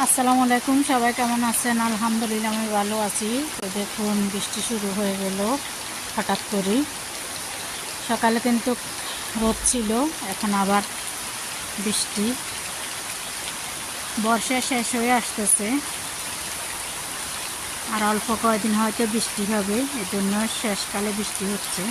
আসসালামু আলাইকুম, সবাই কেমন আছেন? আলহামদুলিল্লাহ আমি ভালো আছি। তো দেখুন, বৃষ্টি শুরু হয়ে গেল হঠাৎ করে। সকালে কিন্তু রোদ ছিল, এখন আবার বৃষ্টি। বর্ষা শেষ হয়ে আসতেছে, আর অল্প কয়েকদিন হয়তো বৃষ্টি হবে, এজন্য শেষকালে বৃষ্টি হচ্ছে।